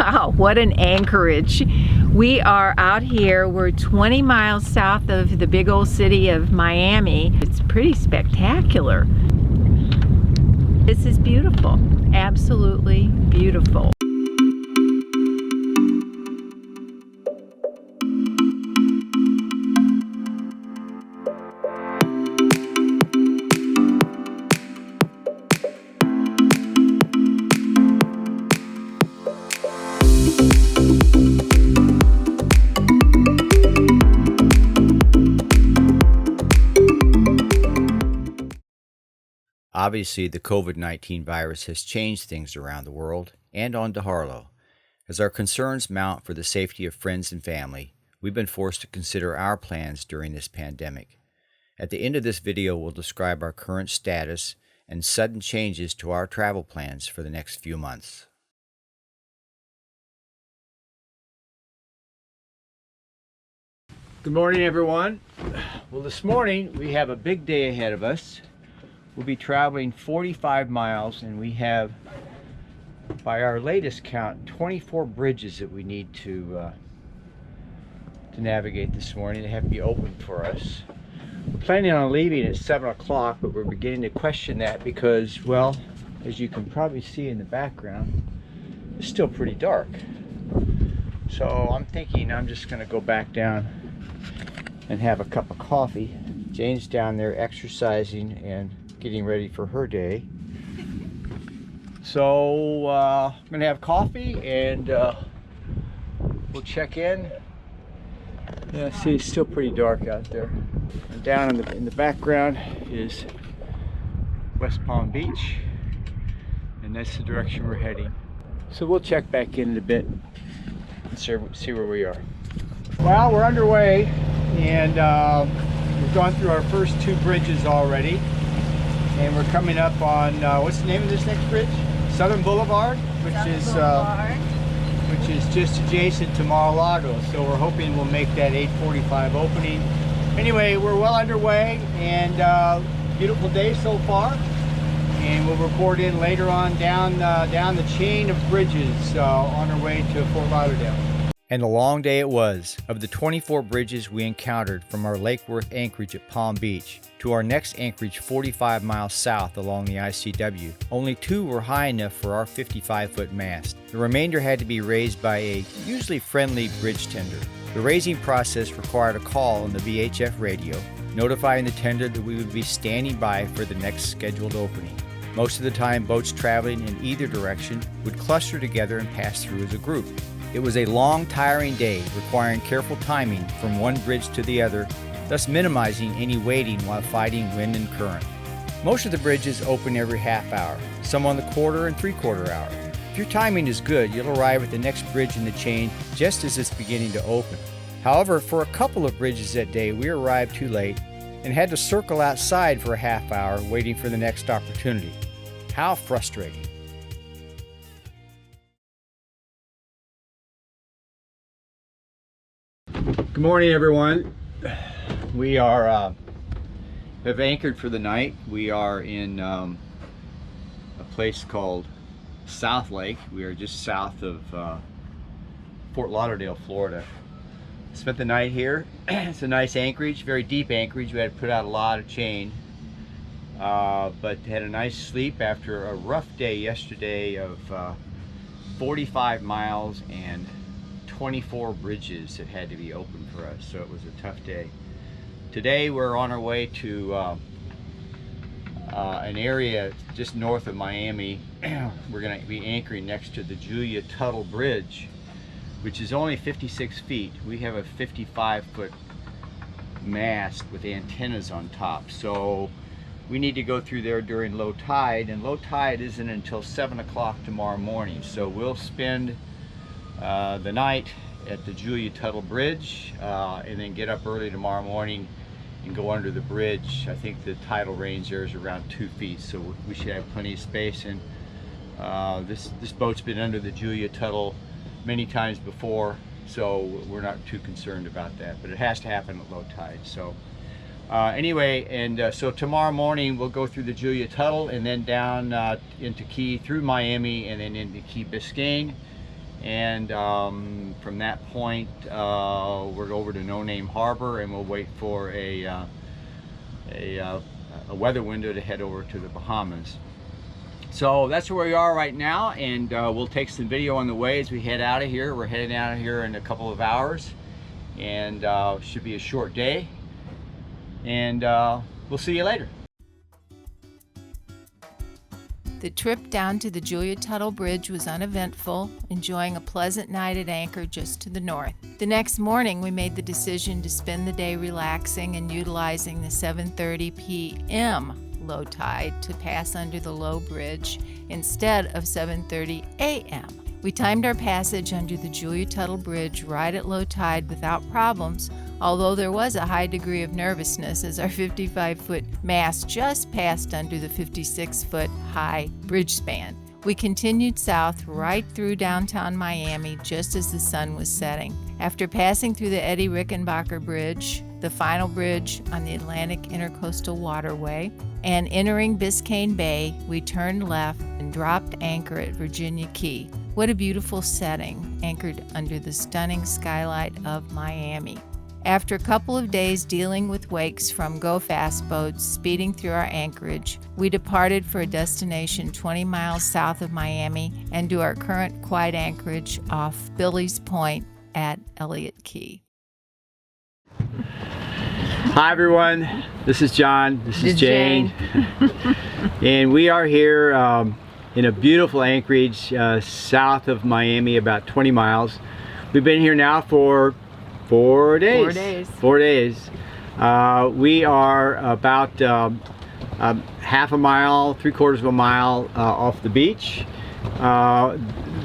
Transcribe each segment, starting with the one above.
Wow, what an anchorage. We are out here, we're 20 miles south of the big old city of Miami. It's pretty spectacular. This is beautiful, absolutely beautiful. Obviously, the COVID-19 virus has changed things around the world and on Dejarlo. As our concerns mount for the safety of friends and family, we've been forced to consider our plans during this pandemic. At the end of this video, we'll describe our current status and sudden changes to our travel plans for the next few months. Good morning, everyone. Well, this morning we have a big day ahead of us. We'll be traveling 45 miles, and we have, by our latest count, 24 bridges that we need to navigate this morning. They have to be open for us. We're planning on leaving at 7 o'clock, but we're beginning to question that because, well, as you can probably see in the background, it's still pretty dark. So I'm thinking I'm just going to go back down and have a cup of coffee. Jane's down there exercising and getting ready for her day. So I'm gonna have coffee and we'll check in. Yeah, see, it's still pretty dark out there. And down in the background is West Palm Beach, and that's the direction we're heading. So we'll check back in a bit and see where we are. Well, we're underway, and we've gone through our first two bridges already. And we're coming up on, what's the name of this next bridge? Southern Boulevard, which is just adjacent to Mar-a-Lago. So we're hoping we'll make that 8:45 opening. Anyway, we're well underway, and beautiful day so far. And we'll report in later on down the chain of bridges on our way to Fort Lauderdale. And a long day it was. Of the 24 bridges we encountered from our Lake Worth anchorage at Palm Beach to our next anchorage 45 miles south along the ICW, only 2 were high enough for our 55-foot mast. The remainder had to be raised by a usually friendly bridge tender. The raising process required a call on the VHF radio, notifying the tender that we would be standing by for the next scheduled opening. Most of the time, boats traveling in either direction would cluster together and pass through as a group. It was a long, tiring day, requiring careful timing from one bridge to the other, thus minimizing any waiting while fighting wind and current. Most of the bridges open every half hour, some on the quarter and three-quarter hour. If your timing is good, you'll arrive at the next bridge in the chain just as it's beginning to open. However, for a couple of bridges that day, we arrived too late and had to circle outside for a half hour waiting for the next opportunity. How frustrating. Good morning, everyone. We are have anchored for the night. We are in a place called South Lake. We are just south of Fort Lauderdale, Florida. Spent the night here. It's a nice anchorage, very deep anchorage. We had to put out a lot of chain, but had a nice sleep after a rough day yesterday of 45 miles and 24 bridges that had to be open for us, so it was a tough day. Today we're on our way to an area just north of Miami. We're going to be anchoring next to the Julia Tuttle Bridge, which is only 56 feet. We have a 55-foot mast with antennas on top, so we need to go through there during low tide, and low tide isn't until 7 o'clock tomorrow morning. So we'll spend the night at the Julia Tuttle Bridge and then get up early tomorrow morning and go under the bridge. I think the tidal range there is around 2 feet, so we should have plenty of space. And this boat's been under the Julia Tuttle many times before, so we're not too concerned about that, but it has to happen at low tide. So anyway, and so tomorrow morning we'll go through the Julia Tuttle and then down into Key, through Miami, and then into Key Biscayne, and from that point we're over to No Name Harbor, and we'll wait for a weather window to head over to the Bahamas. So that's where we are right now, and we'll take some video on the way as we head out of here. We're heading out of here in a couple of hours, and should be a short day, and we'll see you later. The trip down to the Julia Tuttle Bridge was uneventful, enjoying a pleasant night at anchor just to the north. The next morning, we made the decision to spend the day relaxing and utilizing the 7:30 p.m. low tide to pass under the low bridge instead of 7:30 a.m. We timed our passage under the Julia Tuttle Bridge right at low tide without problems, although there was a high degree of nervousness as our 55-foot mast just passed under the 56-foot high bridge span. We continued south right through downtown Miami just as the sun was setting. After passing through the Eddie Rickenbacker Bridge, the final bridge on the Atlantic Intercoastal Waterway, and entering Biscayne Bay, we turned left and dropped anchor at Virginia Key. What a beautiful setting, anchored under the stunning skylight of Miami. After a couple of days dealing with wakes from go-fast boats speeding through our anchorage, we departed for a destination 20 miles south of Miami and to our current quiet anchorage off Billy's Point at Elliott Key. Hi everyone, this is John, this is Jane, and we are here in a beautiful anchorage south of Miami, about 20 miles. We've been here now for 4 days. 4 days. We are about half a mile, 3/4 of a mile off the beach.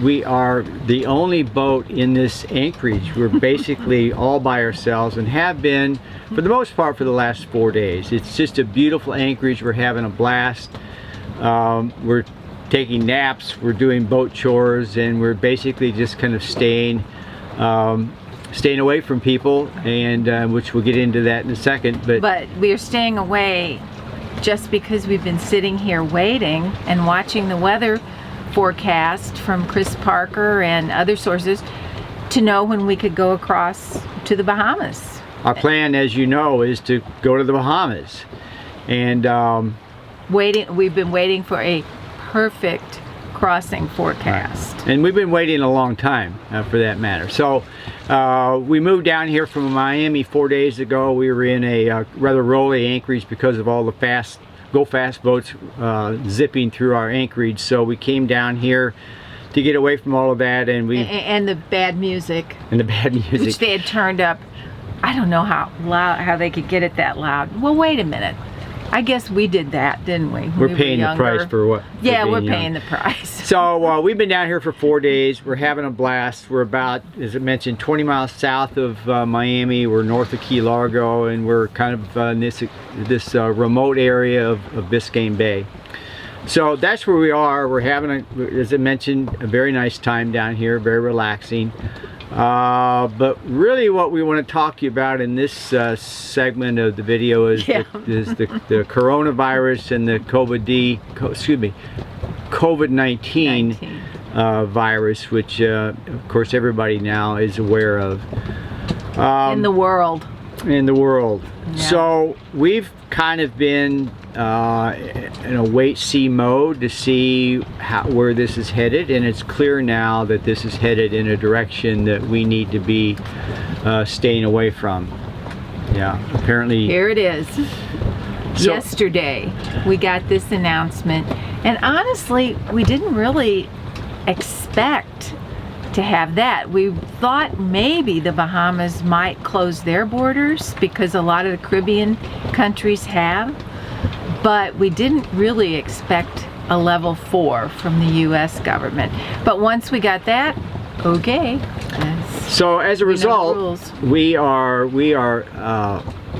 We are the only boat in this anchorage. We're basically all by ourselves and have been for the most part for the last 4 days. It's just a beautiful anchorage. We're having a blast. We're taking naps, we're doing boat chores, and we're basically just kind of staying away from people, and which we'll get into that in a second. But we're staying away just because we've been sitting here waiting and watching the weather forecast from Chris Parker and other sources to know when we could go across to the Bahamas. Our plan, as you know, is to go to the Bahamas, and we've been waiting for a perfect crossing forecast. Right. And we've been waiting a long time for that matter. So we moved down here from Miami 4 days ago. We were in a rather rolly anchorage because of all the go-fast boats zipping through our anchorage. So we came down here to get away from all of that, and the bad music. And the bad music. Which they had turned up. I don't know how loud, how they could get it that loud. Well, wait a minute. I guess we did that, didn't we? We're paying the price for what? Yeah, we're paying the price. So we've been down here for 4 days. We're having a blast. We're about, as I mentioned, 20 miles south of Miami. We're north of Key Largo, and we're kind of in this remote area of Biscayne Bay. So that's where we are. We're having, as I mentioned, a very nice time down here, very relaxing. But really what we want to talk to you about in this segment of the video is, the coronavirus and the COVID-19 virus, which of course everybody now is aware of. In the world. Yeah. So we've kind of been in a wait-see mode to see where this is headed, and it's clear now that this is headed in a direction that we need to be staying away from. Yeah, apparently. Here it is. So, yesterday we got this announcement, and honestly we didn't really expect to have that. We thought maybe the Bahamas might close their borders because a lot of the Caribbean countries have, but we didn't really expect a level 4 from the U.S. government. But once we got that, okay. So as a result, we are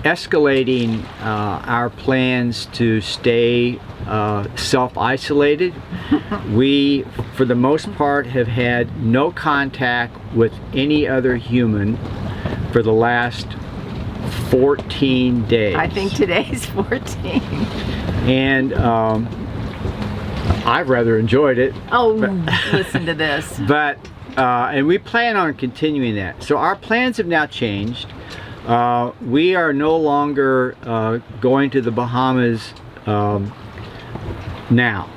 escalating our plans to stay self-isolated. We, for the most part, have had no contact with any other human for the last 14 days. I think today's 14. And I've rather enjoyed it. Oh, listen to this. But And we plan on continuing that. So our plans have now changed. We are no longer going to the Bahamas now.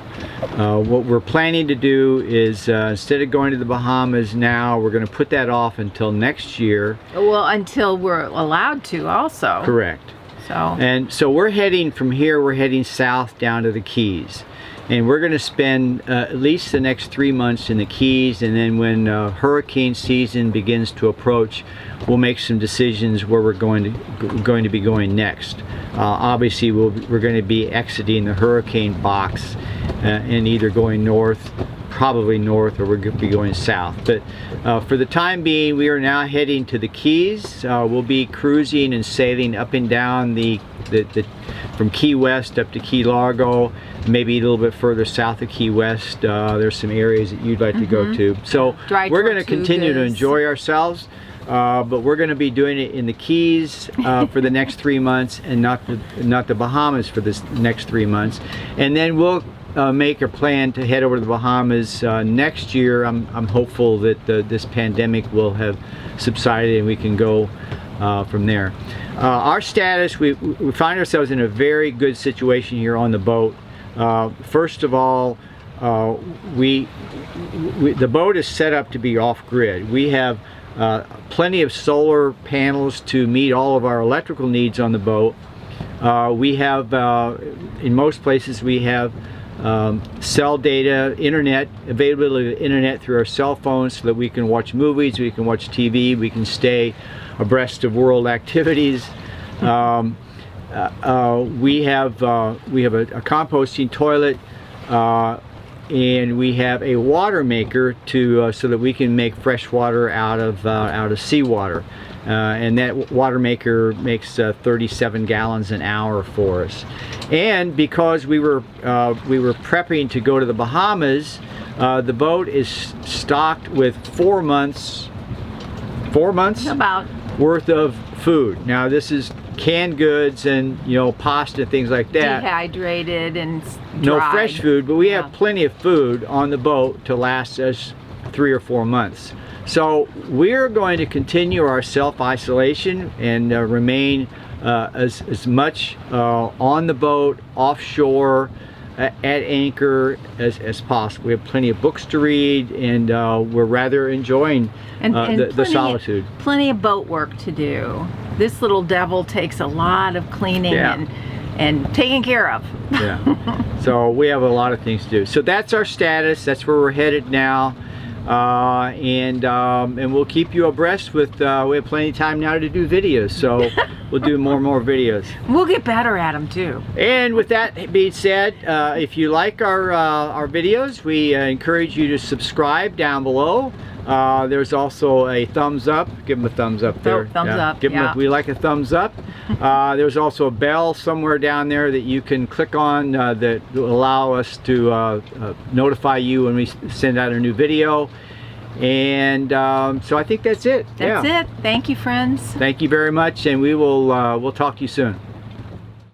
What we're planning to do is instead of going to the Bahamas now, we're going to put that off until next year. Well, until we're allowed to also. Correct. So we're heading from here, we're heading south down to the Keys. And we're going to spend at least the next 3 months in the Keys, and then when hurricane season begins to approach, we'll make some decisions where we're going to be going next. Obviously, we're going to be exiting the hurricane box and either going north, probably north, or we're going to be going south. But for the time being, we are now heading to the Keys. We'll be cruising and sailing up and down from Key West up to Key Largo, maybe a little bit further south of Key West. There's some areas that you'd like to go to. So we're going to continue to enjoy ourselves, but we're going to be doing it in the Keys for the next 3 months, and not the Bahamas for this next 3 months. And then we'll make a plan to head over to the Bahamas next year. I'm hopeful that this pandemic will have subsided and we can go from there. Our status, we find ourselves in a very good situation here on the boat. First of all, the boat is set up to be off-grid. We have plenty of solar panels to meet all of our electrical needs on the boat. We have, in most places, we have cell data, internet, availability of internet through our cell phones so that we can watch movies, we can watch TV, we can stay abreast of world activities. We have a composting toilet, and we have a water maker so that we can make fresh water out of seawater. And that water maker makes 37 gallons an hour for us. And because we were prepping to go to the Bahamas, the boat is stocked with 4 months about worth of food. Now this is canned goods and pasta, things like that. Dehydrated and dried. No fresh food, but we have plenty of food on the boat to last us 3 or 4 months. So we're going to continue our self-isolation and remain as much on the boat, offshore, at anchor as possible. We have plenty of books to read, and we're rather enjoying the solitude. Plenty of boat work to do. This little devil takes a lot of cleaning and taking care of. Yeah. So we have a lot of things to do. So that's our status. That's where we're headed now. And we'll keep you abreast with, we have plenty of time now to do videos, so we'll do more and more videos. We'll get better at them too. And with that being said, if you like our videos, we encourage you to subscribe down below. There's also a thumbs up. Give them a thumbs up there. Thumbs up. Give them we like a thumbs up. There's also a bell somewhere down there that you can click on that will allow us to notify you when we send out a new video. And so I think that's it. That's it. Thank you, friends. Thank you very much, and we'll talk to you soon.